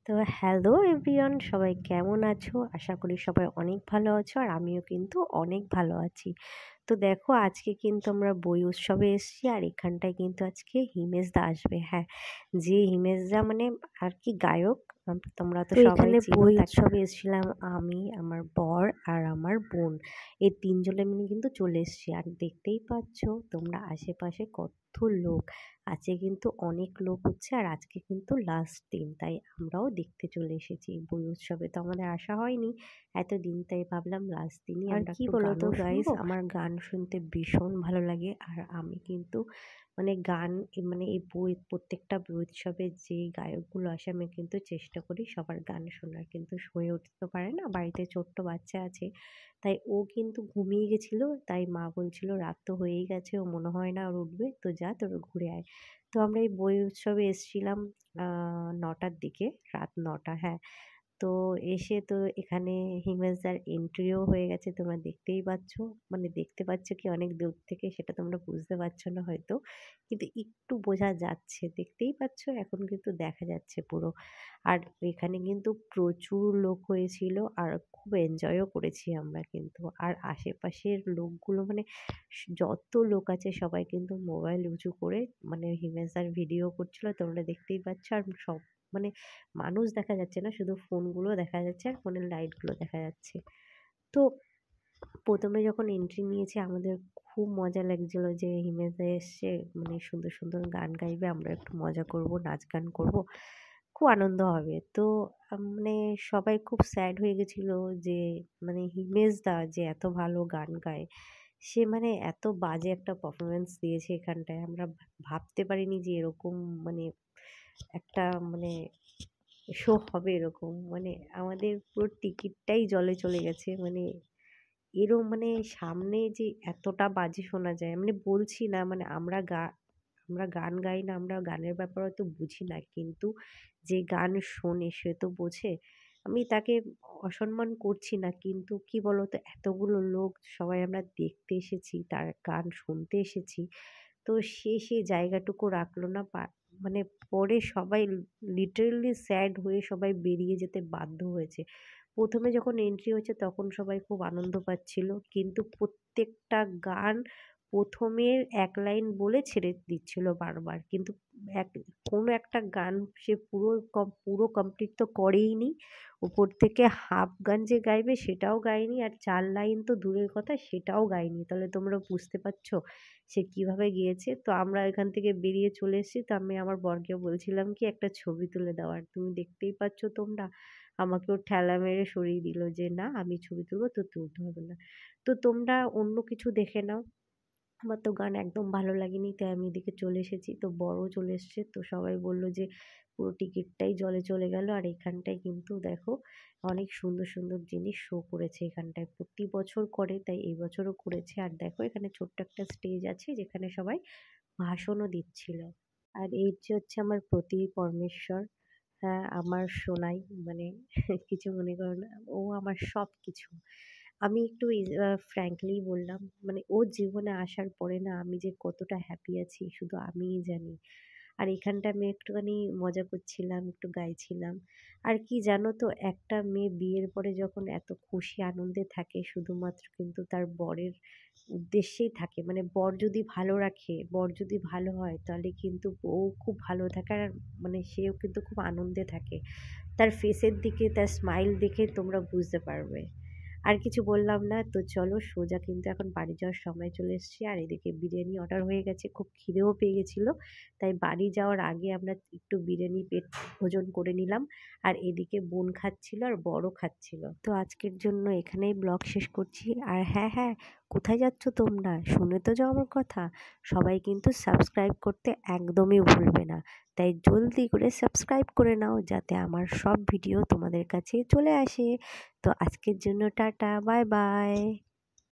তো hello everyone, সবাই কেমন আছো? আশা করি সবাই অনেক ভালো আছো আর আমিও কিন্তু অনেক ভালো আছি। তো দেখো, আজকে কিন্তু আমরা বই উৎসবে এসেছি আর এখানটায় কিন্তু আজকে হিমেশদা আসবে। হ্যাঁ, যে হিমেশদা মানে আর কি গায়ক, তোমরা তো সবাই এখানে চিনো। বই উৎসবে এসেছিলাম আমি, আমার বর আর আমার বোন। এই তিনজনে মিলে কিন্তু চলে এসেছি আর দেখতেই পাচ্ছ তোমরা আশেপাশে কত লোক আছে। কিন্তু অনেক লোক হচ্ছে আর আজকে কিন্তু লাস্ট দিন, তাই আমরাও দেখতে চলে এসেছি। বই উৎসবে তো আমাদের আসা হয়নি এতদিন, তাই ভাবলাম লাস্ট দিনই আর আমরা কি একটু বলতো গানও গাইস, শুনবো। আমার গান শুনতে ভীষণ ভালো লাগে আর আমি কিন্তু মানে গান মানে এই বই প্রত্যেকটা বই উৎসবে যে গায়কগুলো আসে আমি কিন্তু চেষ্টা করি সবার গান শোনার, কিন্তু হয়ে উঠতে তো পারে না, বাড়িতে ছোট্ট বাচ্চা আছে। তাই ও কিন্তু ঘুমিয়ে গেছিল, তাই মা বলছিল রাত তো হয়েই গেছে, ও মনে হয় না ওর উঠবে, তো যা তোর ঘুরে আয়। তো আমরা এই বই উৎসবে এসেছিলাম ৯টার দিকে, রাত ৯টা, হ্যাঁ। তো এসে তো এখানে হিমেশদার এন্ট্রিও হয়ে গেছে, তোমরা দেখতেই পাচ্ছ। মানে দেখতে পাচ্ছ কি অনেক দূর থেকে সেটা তোমরা বুঝতে পারছো না হয়তো, কিন্তু একটু বোঝা যাচ্ছে, দেখতেই পাচ্ছ এখন কিন্তু দেখা যাচ্ছে পুরো। আর এখানে কিন্তু প্রচুর লোক হয়েছিল আর খুব এনজয়ও করেছি আমরা কিন্তু। আর আশেপাশের লোকগুলো মানে যত লোক আছে সবাই কিন্তু মোবাইল উঁচু করে মানে হিমেশদার ভিডিও করছিল, তোমরা দেখতেই পাচ্ছ। আর সব মানে মানুষ দেখা যাচ্ছে না, শুধু ফোনগুলো দেখা যাচ্ছে আর ফোনের লাইটগুলো দেখা যাচ্ছে। তো প্রথমে যখন এন্ট্রি নিয়েছে আমাদের খুব মজা লাগছিল যে হিমেশদা এসছে, মানে সুন্দর সুন্দর গান গাইবে, আমরা একটু মজা করব, নাচ গান করব, খুব আনন্দ হবে। তো মানে সবাই খুব স্যাড হয়ে গেছিল যে মানে হিমেশদা যে এত ভালো গান গায়, সে মানে এত বাজে একটা পারফরমেন্স দিয়েছে এখানটায়। আমরা ভাবতে পারিনি যে এরকম মানে একটা মানে শো হবে এরকম। মানে আমাদের পুরো টিকিটটাই জলে চলে গেছে। মানে এরম মানে সামনে যে এতটা বাজে শোনা যায়, মানে বলছি না, মানে আমরা গান গাই না, আমরা গানের ব্যাপারে অত বুঝি না, কিন্তু যে গান শোনে সে তো বোঝে। আমি তাকে অসম্মান করছি না, কিন্তু কি বলতো, এতগুলো লোক সবাই আমরা দেখতে এসেছি, তার গান শুনতে এসেছি, তো সে সেই জায়গাটুকু রাখলো না। মানে পরে সবাই লিটারেলি স্যাড হয়ে সবাই বেরিয়ে যেতে বাধ্য হয়েছে। প্রথমে যখন এন্ট্রি হয়েছে তখন সবাই খুব আনন্দ পাচ্ছিল, কিন্তু প্রত্যেকটা গান প্রথমের এক লাইন বলে ছেড়ে দিচ্ছিল বারবার, কিন্তু এক কোনো একটা গান সে পুরো কমপ্লিট তো করেই নি। উপর থেকে হাফ গান যে গাইবে সেটাও গায়নি, আর ৪ লাইন তো দূরের কথা সেটাও গায়নি। তাহলে তোমরা বুঝতে পারছো সে কিভাবে গেয়েছে। তো আমরা এখান থেকে বেরিয়ে চলে এসেছি, তো আমি আমার বরকে বলছিলাম কি একটা ছবি তুলে দেওয়ার, তুমি দেখতেই পাচ্ছ তোমরা। আমাকেও ঠেলা মেরে সরিয়ে দিল যে না আমি ছবি তুলবো, তো তুলতে হবে না। তো তোমরা অন্য কিছু দেখে নাও। আমার তো গান একদম ভালো লাগেনি, তাই আমি এদিকে চলে এসেছি। তো বরও চলে এসছে, তো সবাই বলল যে পুরো টিকিটটাই জলে চলে গেল। আর এখানটায় কিন্তু দেখো অনেক সুন্দর সুন্দর জিনিস শো করেছে এখানটায়, প্রতি বছর করে তাই এই বছরও করেছে। আর দেখো এখানে ছোট্ট একটা স্টেজ আছে যেখানে সবাই ভাষণও দিচ্ছিল। আর এই যে হচ্ছে আমার প্রতি পরমেশ্বর, হ্যাঁ আমার সোনাই, মানে কিছু মনে করো না, ও আমার সব কিছু। আমি একটু ফ্র্যাঙ্কলি বললাম, মানে ওর জীবনে আসার পরে না আমি যে কতটা হ্যাপি আছি শুধু আমিই জানি। আর এখানটা আমি একটুখানি মজা করছিলাম, একটু গাইছিলাম। আর কি জানো তো, একটা মেয়ে বিয়ের পরে যখন এত খুশি আনন্দে থাকে শুধুমাত্র কিন্তু তার বরের উদ্দেশ্যেই থাকে। মানে বর যদি ভালো রাখে, বর যদি ভালো হয় তাহলে কিন্তু বউ খুব ভালো থাকে আর মানে সেও কিন্তু খুব আনন্দে থাকে। তার ফেসের দিকে, তার স্মাইল দেখে তোমরা বুঝতে পারবে। আর কিছু বললাম না, তো চলো সোজা কিন্তু এখন বাড়ি যাওয়ার সময় চলে এসেছি। আর এদিকে বিরিয়ানি অর্ডার হয়ে গেছে, খুব খিদেও পেয়ে গেছিল, তাই বাড়ি যাওয়ার আগে আমরা একটু বিরিয়ানি পেট ভোজন করে নিলাম। আর এদিকে বোন খাচ্ছিল আর বড় খাচ্ছিল। তো আজকের জন্য এখানেই ব্লগ শেষ করছি। আর হ্যাঁ হ্যাঁ, কোথায় যাচ্ছ তোমরা, শুনে তো যাও আমার কথা। সবাই কিন্তু সাবস্ক্রাইব করতে একদমই ভুলবে না, তাই জলদি করে সাবস্ক্রাইব করে নাও যাতে আমার সব ভিডিও তোমাদের কাছে চলে আসে। তো আজকের জন্য টাটা, বাই বাই।